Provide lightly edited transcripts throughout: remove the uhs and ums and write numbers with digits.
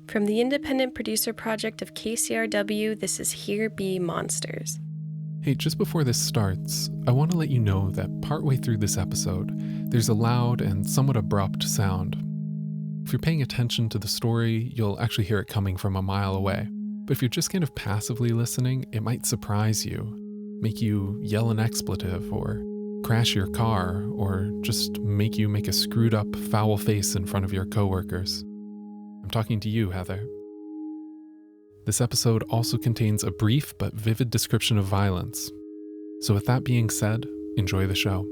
From the independent producer project of KCRW, this is Here Be Monsters. Hey, just before this starts, I want to let you know that partway through this episode, there's a loud and somewhat abrupt sound. If you're paying attention to the story, you'll actually hear it coming from a mile away. But if you're just kind of passively listening, it might surprise you, make you yell an expletive, or crash your car, or just make you make a screwed up, foul face in front of your coworkers. I'm talking to you, Heather. This episode also contains a brief but vivid description of violence. So with that being said, enjoy the show.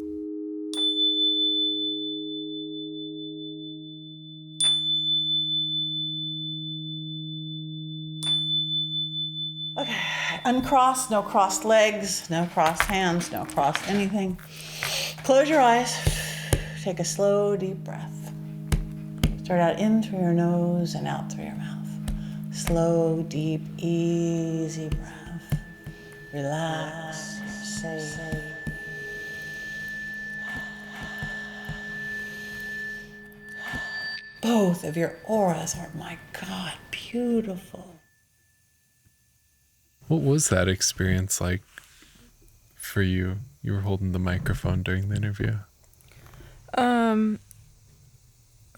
Okay, uncrossed, no crossed legs, no crossed hands, no crossed anything. Close your eyes. Take a slow, deep breath. Start out in through your nose and out through your mouth. Slow, deep, easy breath. Relax, safe. Both of your auras are, my God, beautiful. What was that experience like for you? You were holding the microphone during the interview.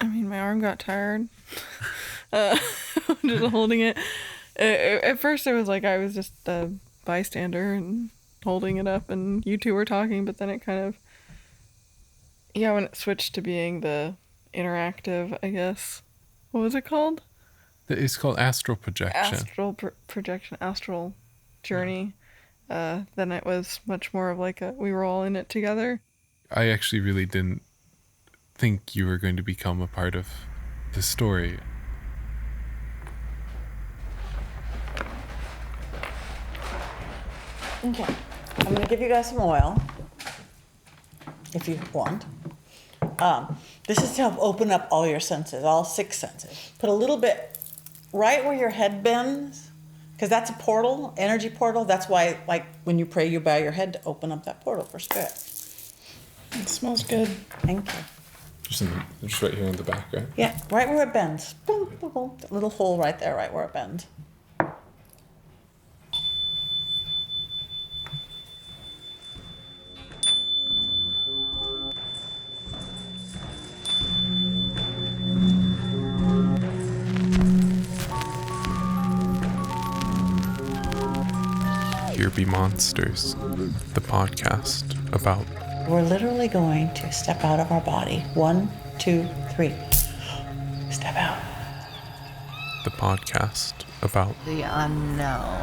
I mean, my arm got tired. Just holding it. At first, it was like I was just a bystander and holding it up, and you two were talking. But then it kind of, when it switched to being the interactive, I guess. What was it called? It's called astral projection. Astral projection, astral journey. Then it was much more of like we were all in it together. I actually really didn't think you were going to become a part of the story. Okay, I'm going to give you guys some oil, if you want. This is to help open up all your senses, all 6 senses. Put a little bit right where your head bends, because that's a portal, energy portal. That's why, like, when you pray, you bow your head to open up that portal for spirit. It smells good. Thank you. Just right here in the back, right? Yeah, right where it bends. Boom, boom, boom. That little hole right there, right where it bends. Here Be Monsters, the podcast about... We're literally going to step out of our body. 1, 2, 3. Step out. The podcast about... The unknown.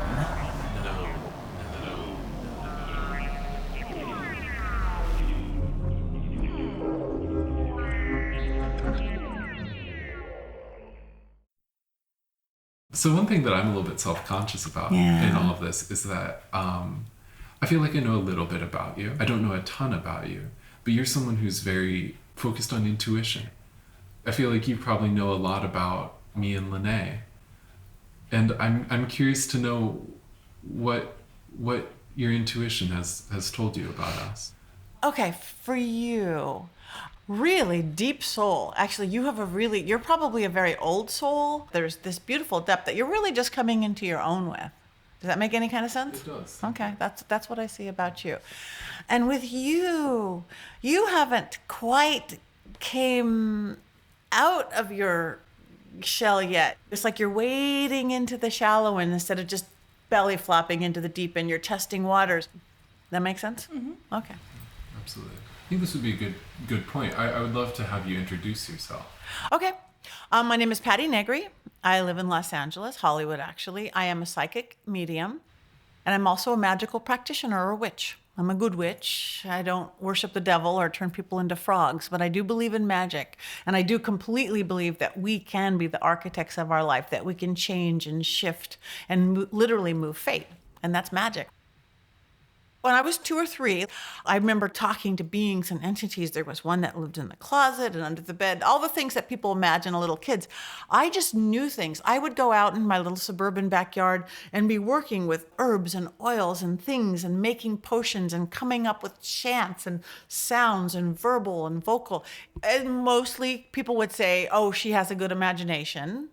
So one thing that I'm a little bit self-conscious about in all of this is that I feel like I know a little bit about you. I don't know a ton about you, but you're someone who's very focused on intuition. I feel like you probably know a lot about me and Lenae. And I'm curious to know what your intuition has told you about us. Okay, for you, really deep soul. Actually, you're probably a very old soul. There's this beautiful depth that you're really just coming into your own with. Does that make any kind of sense? It does. Okay, that's what I see about you. And with you haven't quite came out of your shell yet. It's like you're wading into the shallow end instead of just belly flopping into the deep end. You're testing waters. That make sense? Mm-hmm. Okay. Absolutely. I think this would be a good point. I would love to have you introduce yourself. Okay. My name is Patti Negri. I live in Los Angeles, Hollywood, actually. I am a psychic medium, and I'm also a magical practitioner or a witch. I'm a good witch. I don't worship the devil or turn people into frogs, but I do believe in magic. And I do completely believe that we can be the architects of our life, that we can change and shift and literally move fate. And that's magic. When I was 2 or 3, I remember talking to beings and entities. There was one that lived in the closet and under the bed, all the things that people imagine little kids. I just knew things. I would go out in my little suburban backyard and be working with herbs and oils and things and making potions and coming up with chants and sounds and verbal and vocal. And mostly people would say, oh, she has a good imagination,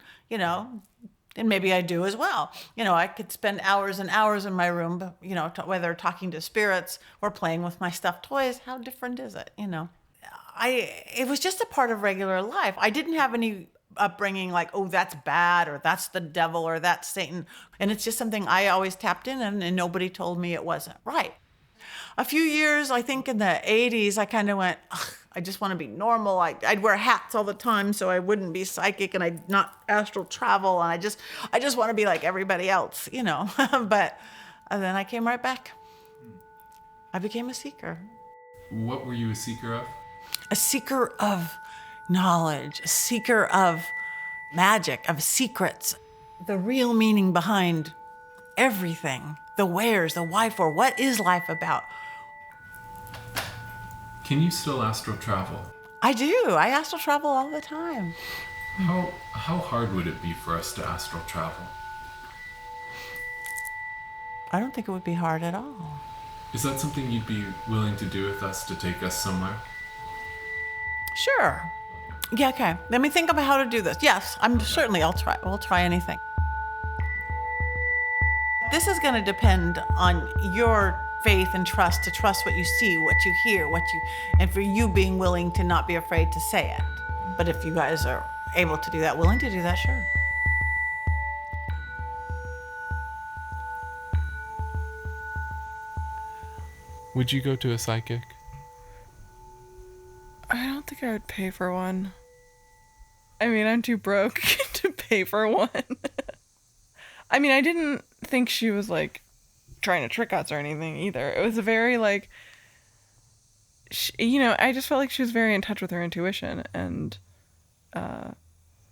and maybe I do as well. I could spend hours and hours in my room, but, whether talking to spirits or playing with my stuffed toys. How different is it? It was just a part of regular life. I didn't have any upbringing like, oh, that's bad, or that's the devil, or that's Satan. And it's just something I always tapped in, and nobody told me it wasn't right. A few years, I think in the 80s, I kind of went, ugh, I just want to be normal. I'd wear hats all the time so I wouldn't be psychic, and I'd not astral travel, and I just want to be like everybody else, But then I came right back. I became a seeker. What were you a seeker of? A seeker of knowledge, a seeker of magic, of secrets, the real meaning behind everything, the wheres, the why for, what is life about? Can you still astral travel? I do. I astral travel all the time. How hard would it be for us to astral travel? I don't think it would be hard at all. Is that something you'd be willing to do with us, to take us somewhere? Sure. Yeah, okay. Let me think about how to do this. Yes, I'll try. We'll try anything. This is going to depend on your faith and trust to trust what you see, what you hear, and for you being willing to not be afraid to say it. But if you guys are able to do that, willing to do that, sure. Would you go to a psychic? I don't think I would pay for one. I mean, I'm too broke to pay for one. I mean, I didn't think she was like trying to trick us or anything either. It was a very like, I just felt like she was very in touch with her intuition, and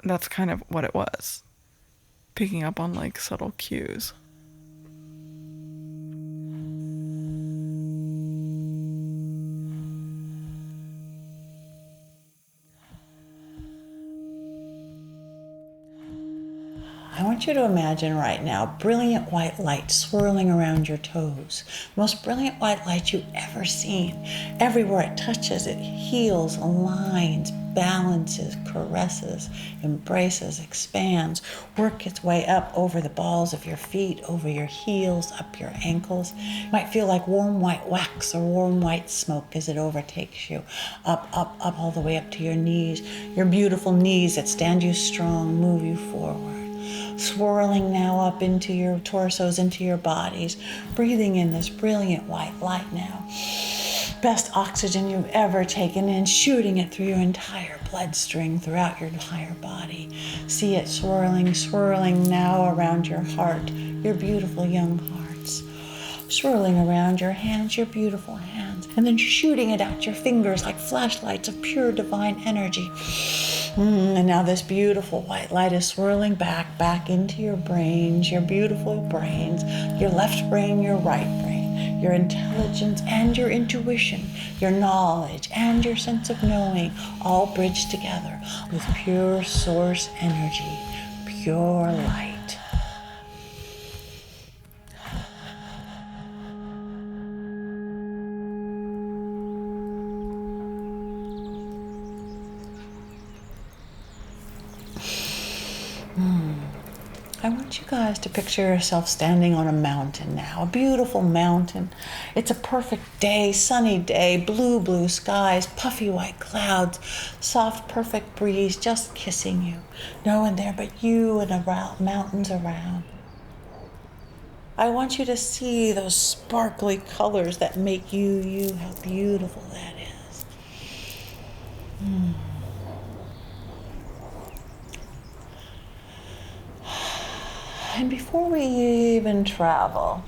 that's kind of what it was. Picking up on like subtle cues. I want you to imagine right now brilliant white light swirling around your toes. The most brilliant white light you've ever seen. Everywhere it touches, it heals, aligns, balances, caresses, embraces, expands, work its way up over the balls of your feet, over your heels, up your ankles. You might feel like warm white wax or warm white smoke as it overtakes you, up, all the way up to your knees, your beautiful knees that stand you strong, move you forward. Swirling now up into your torsos, into your bodies, breathing in this brilliant white light now. Best oxygen you've ever taken in, shooting it through your entire bloodstream, throughout your entire body. See it swirling now around your heart, your beautiful young hearts. Swirling around your hands, your beautiful hands, and then shooting it out your fingers like flashlights of pure divine energy. And now this beautiful white light is swirling back into your brains, your beautiful brains, your left brain, your right brain, your intelligence and your intuition, your knowledge and your sense of knowing, all bridged together with pure source energy, pure light. I want you guys to picture yourself standing on a mountain now, a beautiful mountain. It's a perfect day, sunny day, blue skies, puffy white clouds, soft, perfect breeze just kissing you. No one there but you and around, mountains around. I want you to see those sparkly colors that make you, how beautiful that is. And before we even travel,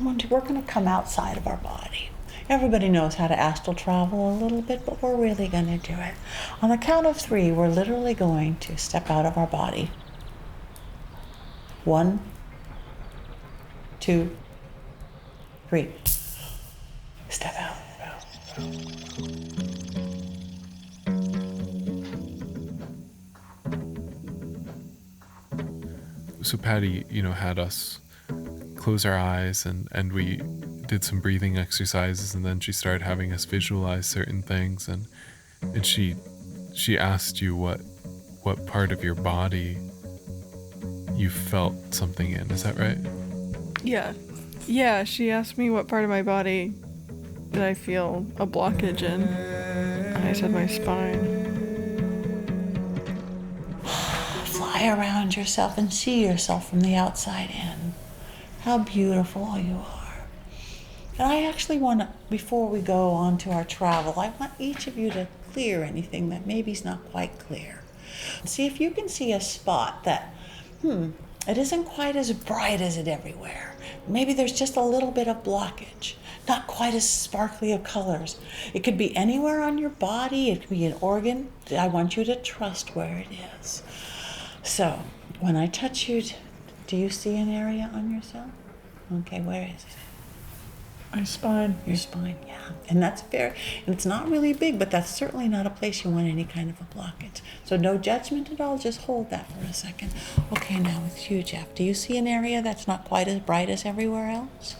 we're going to come outside of our body. Everybody knows how to astral travel a little bit, but we're really going to do it. On the count of 3, we're literally going to step out of our body. 1, 2, Breathe. Step out. So Patti, had us close our eyes and we did some breathing exercises, and then she started having us visualize certain things, and she asked you what part of your body you felt something in. Is that right? Yeah, she asked me what part of my body did I feel a blockage in. And I said my spine. Fly around yourself and see yourself from the outside in. How beautiful you are. And I actually want to, before we go on to our travel, I want each of you to clear anything that maybe is not quite clear. See if you can see a spot that, it isn't quite as bright as it everywhere. Maybe there's just a little bit of blockage, not quite as sparkly of colors. It could be anywhere on your body, it could be an organ. I want you to trust where it is. So, when I touch you, do you see an area on yourself? Okay, where is it? My spine. Your spine, yeah. And and it's not really big, but that's certainly not a place you want any kind of a blockage. So no judgment at all, just hold that for a second. Okay, now with you, Jeff, do you see an area that's not quite as bright as everywhere else?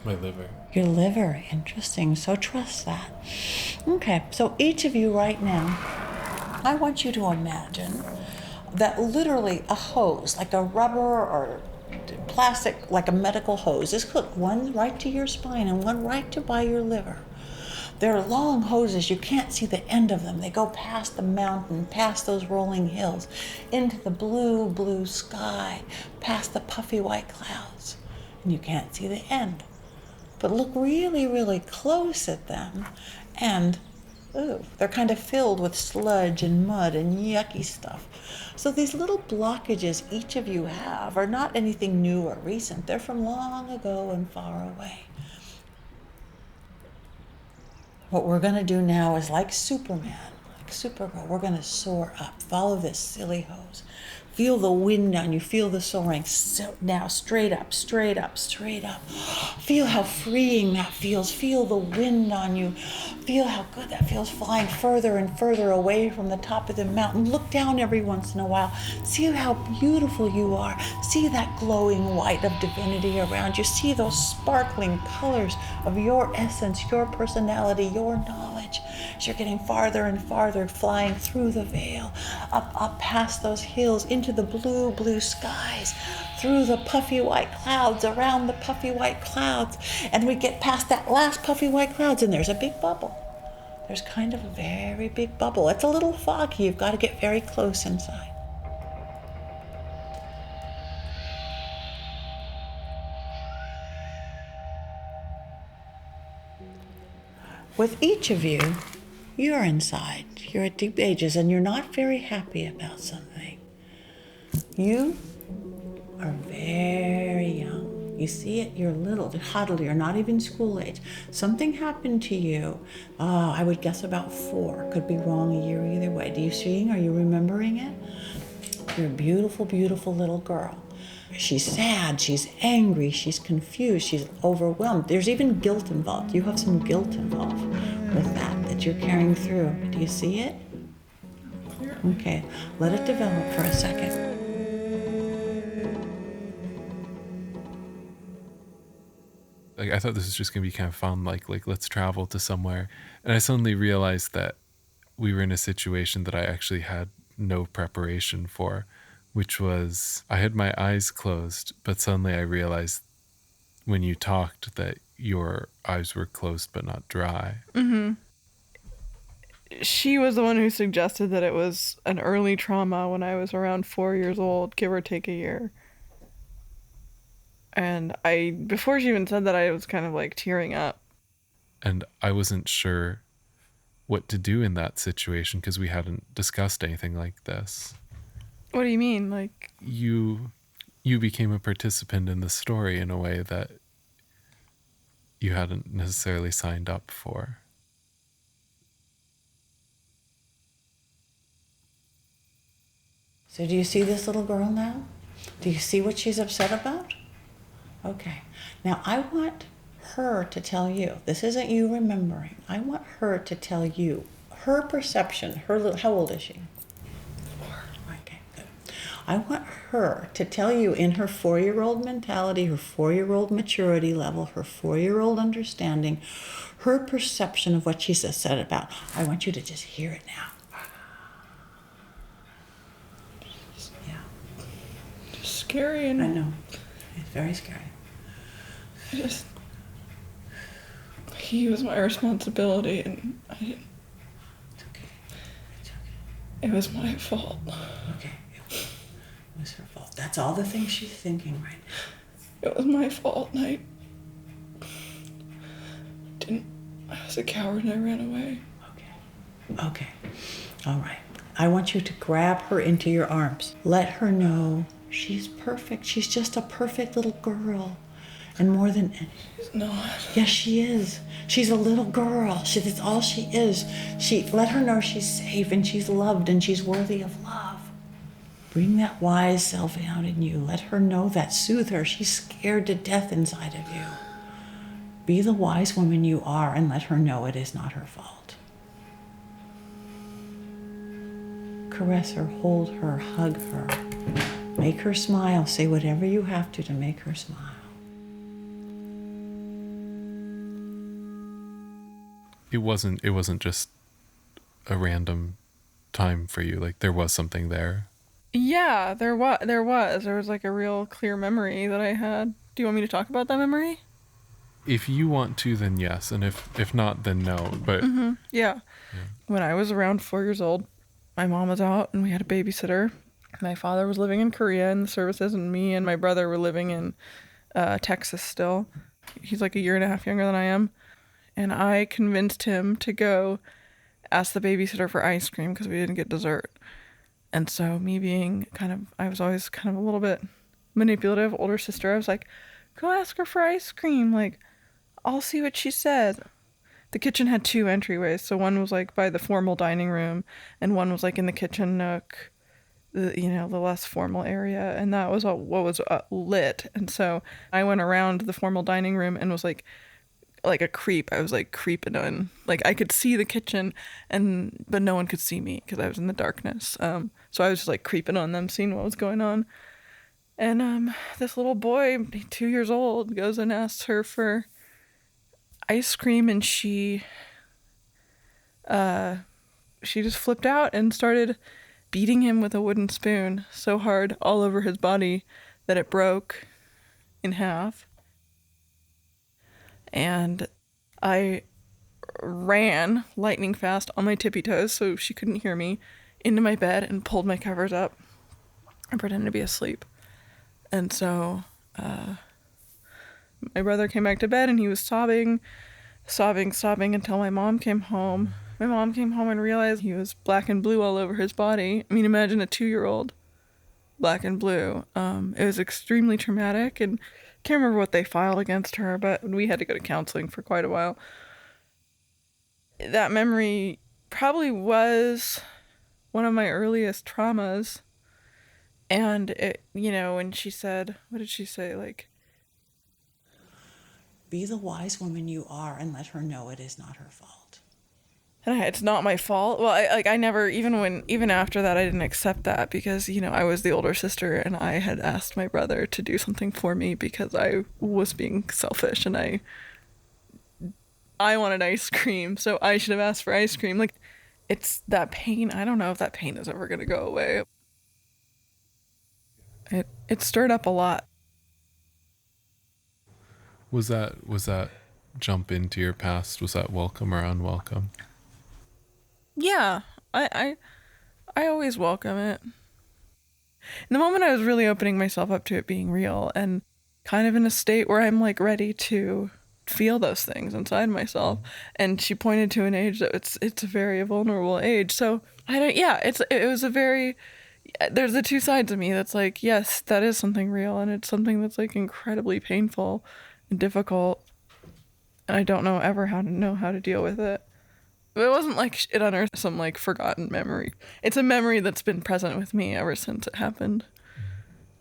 My liver. Your liver, interesting. So trust that. Okay, so each of you right now, I want you to imagine that literally a hose, like a rubber or plastic, like a medical hose, is hooked one right to your spine and one right to by your liver. They're long hoses. You can't see the end of them. They go past the mountain, past those rolling hills, into the blue, blue sky, past the puffy white clouds. And you can't see the end. But look really, really close at them, and they're kind of filled with sludge and mud and yucky stuff. So these little blockages each of you have are not anything new or recent. They're from long ago and far away. What we're going to do now is like Superman, like Supergirl. We're going to soar up. Follow this silly hose. Feel the wind on you. Feel the soaring. So now straight up, straight up, straight up. Feel how freeing that feels. Feel the wind on you. Feel how good that feels, flying further and further away from the top of the mountain. Look down every once in a while. See how beautiful you are. See that glowing white of divinity around you. See those sparkling colors of your essence, your personality, your knowledge. As you're getting farther and farther, flying through the veil, up past those hills, into the blue, blue skies, through the puffy white clouds, around the puffy white clouds, and we get past that last puffy white clouds, and there's a big bubble. There's kind of a very big bubble. It's a little foggy. You've got to get very close inside. With each of you, you're inside. You're at deep ages, and you're not very happy about something. You are very young. You see it, you're little, huddled, you're not even school age. Something happened to you, I would guess about 4. Could be wrong a year either way. Do you see? Are you remembering it? You're a beautiful, beautiful little girl. She's sad, she's angry, she's confused, she's overwhelmed. There's even guilt involved. You have some guilt involved with that you're carrying through. Do you see it? Okay, let it develop for a second. Like, I thought this was just going to be kind of fun, like let's travel to somewhere. And I suddenly realized that we were in a situation that I actually had no preparation for, which was I had my eyes closed, but suddenly I realized when you talked that your eyes were closed but not dry. Mm-hmm. She was the one who suggested that it was an early trauma when I was around 4 years old, give or take a year. And before she even said that, I was kind of like tearing up. And I wasn't sure what to do in that situation because we hadn't discussed anything like this. What do you mean? Like, you became a participant in the story in a way that you hadn't necessarily signed up for. So do you see this little girl now? Do you see what she's upset about? Okay. Now I want her to tell you. This isn't you remembering. I want her to tell you her perception. How old is she? 4. Okay, good. I want her to tell you in her 4-year-old mentality, her 4-year-old maturity level, her 4-year-old understanding, her perception of what she said about. I want you to just hear it now. Yeah. Just scary. And I know. It's very scary. He was my responsibility, and I didn't. It's okay. It's okay. It was my fault. Okay. It was her fault. That's all the things she's thinking right now. It was my fault, and I was a coward and I ran away. Okay. All right. I want you to grab her into your arms. Let her know she's perfect. She's just a perfect little girl. And more than anything. She's not. Yes, she is. She's a little girl. That's all she is. Let her know she's safe and she's loved and she's worthy of love. Bring that wise self out in you. Let her know that. Soothe her. She's scared to death inside of you. Be the wise woman you are and let her know it is not her fault. Caress her, hold her, hug her. Make her smile. Say whatever you have to make her smile. It wasn't just a random time for you. Like, there was something there. Yeah, there was like a real clear memory that I had. Do you want me to talk about that memory? If you want to, then yes, and if not, then no. But Yeah. When I was around 4 years old, my mom was out and we had a babysitter. My father was living in Korea in the services, and me and my brother were living in Texas still. He's like a year and a half younger than I am. And I convinced him to go ask the babysitter for ice cream because we didn't get dessert. And so me being I was always kind of a little bit manipulative, older sister, I was like, go ask her for ice cream. Like, I'll see what she said. The kitchen had 2 entryways. So one was like by the formal dining room and one was like in the kitchen nook, the less formal area. And that was what was lit. And so I went around the formal dining room and was like a creep. I was like creeping on, like I could see the kitchen but no one could see me because I was in the darkness. So I was just like creeping on them, seeing what was going on. And this little boy, 2 years old, goes and asks her for ice cream, and she just flipped out and started beating him with a wooden spoon so hard all over his body that it broke in half. And I ran lightning fast on my tippy toes so she couldn't hear me into my bed and pulled my covers up and pretended to be asleep. And so my brother came back to bed and he was sobbing until my mom came home. My mom came home and realized he was black and blue all over his body. I mean, imagine a 2-year-old black and blue. It was extremely traumatic, and can't remember what they filed against her, but we had to go to counseling for quite a while. That memory probably was one of my earliest traumas. And it, when she said, what did she say? Like, be the wise woman you are and let her know it is not her fault. And it's not my fault. Well, I never, even after that, I didn't accept that because, I was the older sister and I had asked my brother to do something for me because I was being selfish and I wanted ice cream, so I should have asked for ice cream. Like, it's that pain. I don't know if that pain is ever going to go away. It stirred up a lot. Was that jump into your past, was that welcome or unwelcome? Yeah, I always welcome it. In the moment I was really opening myself up to it being real and kind of in a state where I'm like ready to feel those things inside myself. And she pointed to an age that it's a very vulnerable age. So it was a very, there's the 2 sides of me that's like, yes, that is something real, and it's something that's like incredibly painful and difficult, and I don't know ever how to deal with it. But it wasn't like it unearthed some like forgotten memory. It's a memory that's been present with me ever since it happened.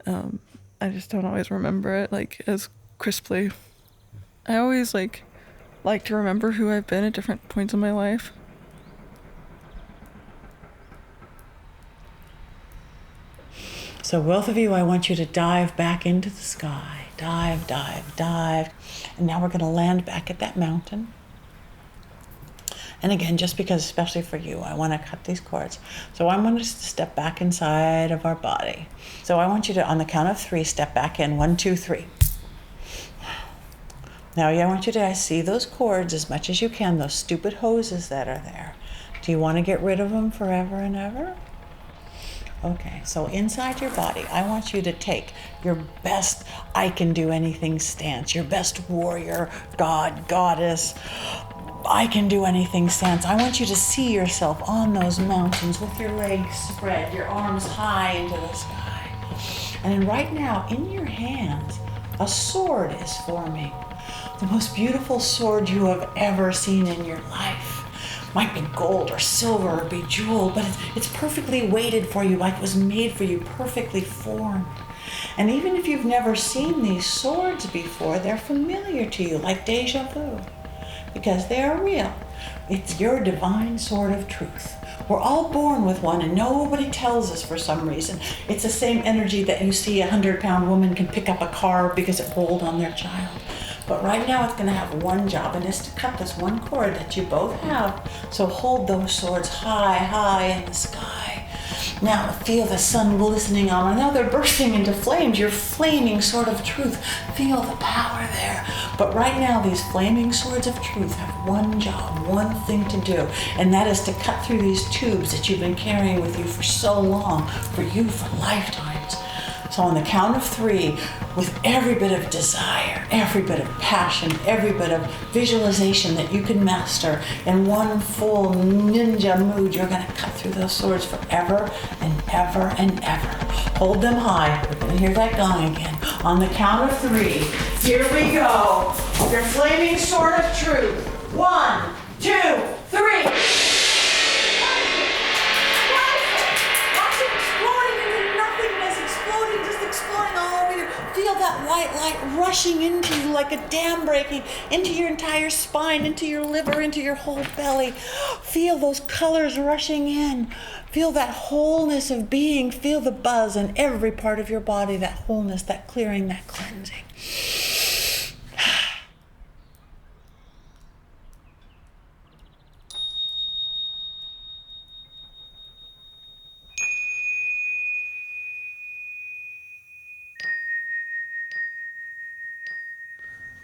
I just don't always remember it like as crisply. I always like to remember who I've been at different points in my life. So both of you, I want you to dive back into the sky. Dive, dive, dive. And now we're going to land back at that mountain. And again, just because, especially for you, I want to cut these cords. So I want us to step back inside of our body. So I want you to, on the count of 3, step back in. 1, 2, 3. Now I want you to see those cords as much as you can, those stupid hoses that are there. Do you want to get rid of them forever and ever? Okay, so inside your body, I want you to take your best I can do anything stance, your best warrior, god, goddess, I can do anything stance. I want you to see yourself on those mountains with your legs spread, your arms high into the sky. And then right now, in your hands, a sword is forming. The most beautiful sword you have ever seen in your life. Might be gold or silver or bejeweled, but it's perfectly weighted for you, like it was made for you, perfectly formed. And even if you've never seen these swords before, they're familiar to you, like deja vu, because they are real. It's your divine sword of truth. We're all born with one, and nobody tells us for some reason. It's the same energy that you see 100-pound woman can pick up a car because it rolled on their child. But right now it's going to have one job, and it's to cut this one cord that you both have. So hold those swords high, high in the sky. Now feel the sun glistening on them. Now they're bursting into flames. Your flaming sword of truth. Feel the power there. But right now these flaming swords of truth have one job, one thing to do, and that is to cut through these tubes that you've been carrying with you for so long, for you for lifetimes. So on the count of 3, with every bit of desire, every bit of passion, every bit of visualization that you can master, in one full ninja mood, you're going to cut through those swords forever and ever and ever. Hold them high. We're going to hear that gong again. On the count of 3, here we go. Your flaming sword of truth. 1, 2, 3. Feel that white light rushing into you like a dam breaking, into your entire spine, into your liver, into your whole belly. Feel those colors rushing in. Feel that wholeness of being. Feel the buzz in every part of your body, that wholeness, that clearing, that cleansing.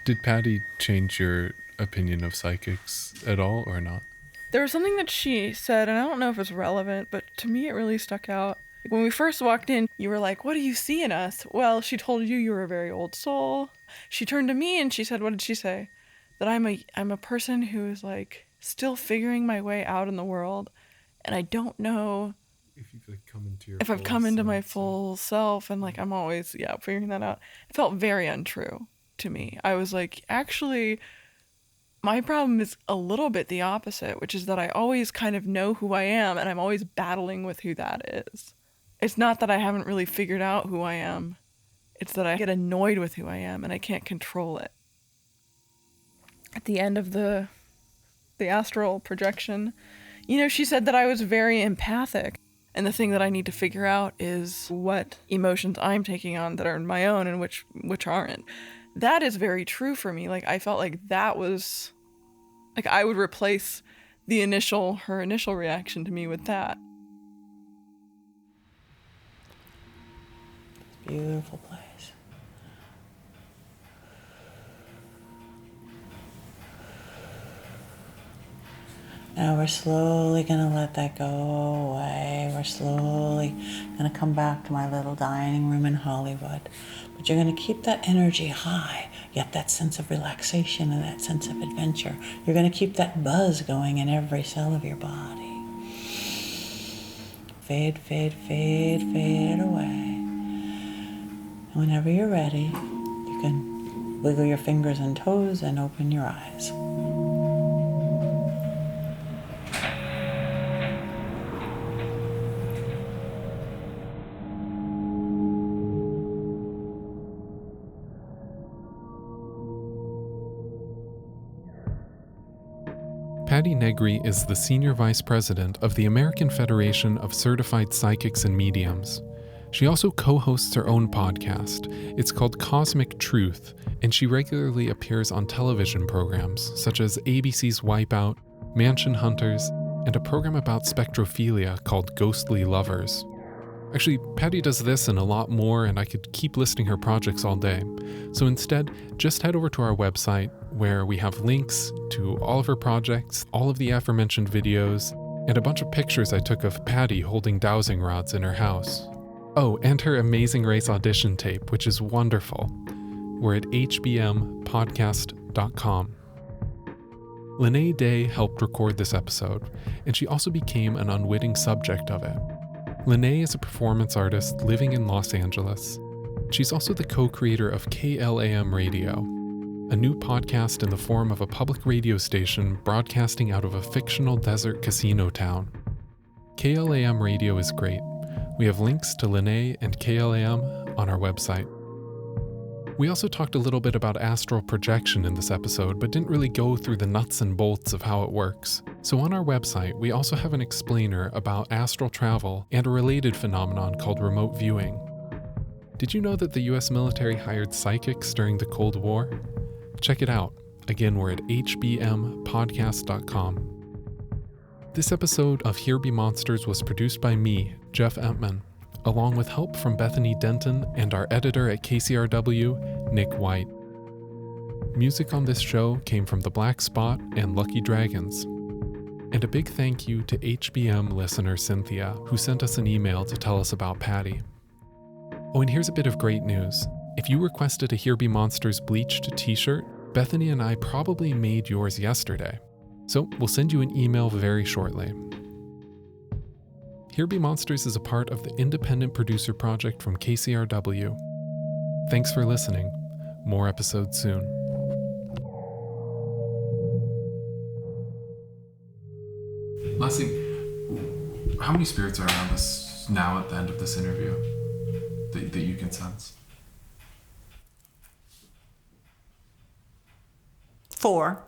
Did Patti change your opinion of psychics at all or not? There was something that she said, and I don't know if it's relevant, but to me it really stuck out. When we first walked in, you were like, "What do you see in us?" Well, she told you were a very old soul. She turned to me and she said, what did she say? That I'm a person who is like still figuring my way out in the world, and I don't know If you've like come into your if I've come into my full self, and like I'm always figuring that out. It felt very untrue to me. I was like, actually, my problem is a little bit the opposite, which is that I always kind of know who I am, and I'm always battling with who that is. It's not that I haven't really figured out who I am. It's that I get annoyed with who I am, and I can't control it. At the end of the astral projection, she said that I was very empathic. And the thing that I need to figure out is what emotions I'm taking on that are my own and which aren't. That is very true for me. Like, I felt like that was, like, I would replace her initial reaction to me with that. Beautiful place. Now we're slowly going to let that go away. We're slowly going to come back to my little dining room in Hollywood. But you're going to keep that energy high, yet that sense of relaxation and that sense of adventure. You're going to keep that buzz going in every cell of your body. Fade, fade, fade, fade away. And whenever you're ready, you can wiggle your fingers and toes and open your eyes. Patti Negri is the Senior Vice President of the American Federation of Certified Psychics and Mediums. She also co-hosts her own podcast. It's called Cosmic Truth, and she regularly appears on television programs such as ABC's Wipeout, Mansion Hunters, and a program about spectrophilia called Ghostly Lovers. Actually, Patti does this and a lot more, and I could keep listing her projects all day. So instead, just head over to our website, where we have links to all of her projects, all of the aforementioned videos, and a bunch of pictures I took of Patti holding dowsing rods in her house. Oh, and her Amazing Race audition tape, which is wonderful. We're at HBM054.com. Lenae Day helped record this episode, and she also became an unwitting subject of it. Lenae is a performance artist living in Los Angeles. She's also the co-creator of KLAM Radio, a new podcast in the form of a public radio station broadcasting out of a fictional desert casino town. KLAM Radio is great. We have links to Lenae and KLAM on our website. We also talked a little bit about astral projection in this episode, but didn't really go through the nuts and bolts of how it works. So on our website, we also have an explainer about astral travel and a related phenomenon called remote viewing. Did you know that the US military hired psychics during the Cold War? Check it out. Again, we're at hbmpodcast.com. This episode of Here Be Monsters was produced by me, Jeff Emtman, along with help from Bethany Denton and our editor at KCRW, Nick White. Music on this show came from The Black Spot and Lucky Dragons. And a big thank you to HBM listener Cynthia, who sent us an email to tell us about Patti. Oh, and here's a bit of great news. If you requested a Here Be Monsters bleached t-shirt, Bethany and I probably made yours yesterday. So we'll send you an email very shortly. Here Be Monsters is a part of the Independent Producer Project from KCRW. Thanks for listening. More episodes soon. Leslie, how many spirits are around us now at the end of this interview that you can sense? 4.